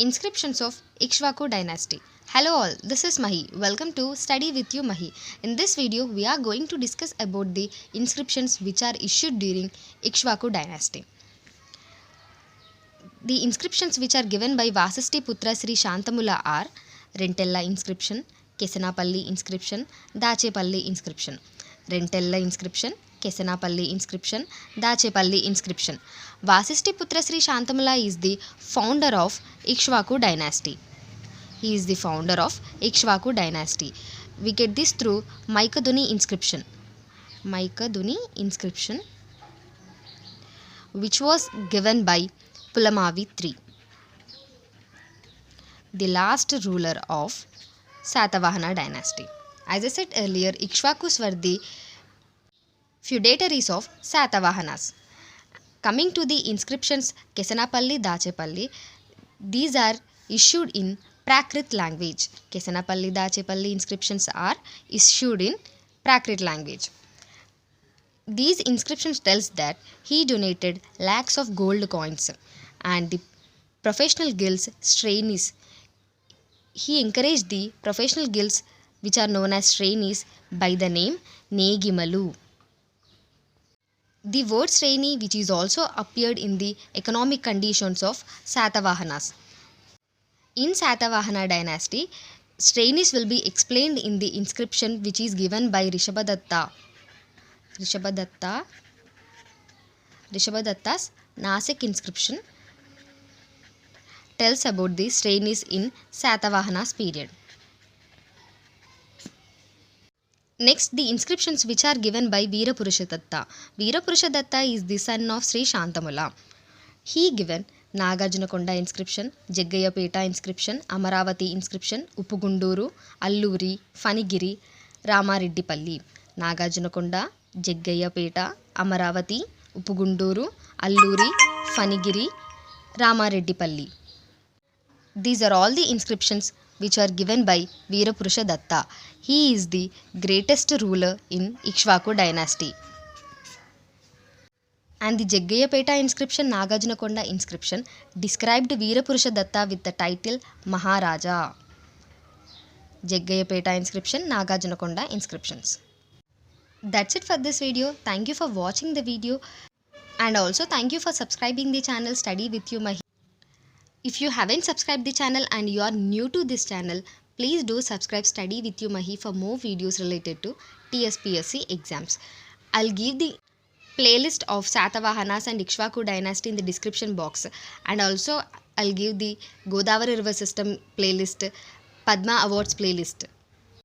Inscriptions of Ikshvaku Dynasty. Hello all, this is Mahi. Welcome to Study with you Mahi. In this video, we are going to discuss about the inscriptions which are issued during Ikshvaku Dynasty. The inscriptions which are given by Vasishti Putra Sri Shantamula are Rentella inscription, Kesanapalli inscription, Dachepalli inscription. Rentella inscription, Kesanapalli inscription, Dachepalli inscription. Vasishti Putra Sri Shantamula is the founder of Ikshvaku Dynasty. He is the founder of Ikshvaku Dynasty. We get this through Maikaduni inscription. Maikaduni inscription, which was given by Pulamavi III, the last ruler of Satavahana dynasty. As I said earlier, Ikshvakus were the feudatories of Satavahanas. Coming to the inscriptions Kesanapalli, Dachepalli, these are issued in Prakrit language. Kesanapalli, Dachepalli inscriptions are issued in Prakrit language. These inscriptions tells that he donated lakhs of gold coins and the professional guilds trainees. He encouraged the professional guilds which are known as trainees by the name Negimalu. The word trainee which is also appeared in the economic conditions of Satavahanas. In Satavahana dynasty, trainees will be explained in the inscription which is given by Rishabhadatta. Rishabhadatta's Nasik inscription tells about the trainees in Satavahanas period. Next, the inscriptions which are given by Veerapurusha-datta. Veerapurusha-datta is the son of Sri Shantamula. He given Nagarjunakonda inscription, Jaggayapeta inscription, Amaravati inscription, Uppugunduru, Alluri, Fanigiri, Ramareddipalli. Nagarjunakonda, Jaggayapeta, Amaravati, Uppugunduru, Alluri, Fanigiri, Ramareddipalli. These are all the inscriptions which are given by Veerapurusha-datta. He is the greatest ruler in Ikshvaku dynasty. And the Jaggayapeta inscription, Nagarjunakonda inscription described Veerapurusha-datta with the title Maharaja. Jaggayapeta inscription, Nagarjunakonda inscriptions. That's it for this video. Thank you for watching the video and also thank you for subscribing the channel Study with you Mahi. If you haven't subscribed the channel and you are new to this channel, please do subscribe Study with you Mahi for more videos related to Tspsc exams. I'll give the playlist of Satavahanas and Ikshvaku dynasty in the description box, and also I'll give the Godavari River System playlist, Padma Awards playlist.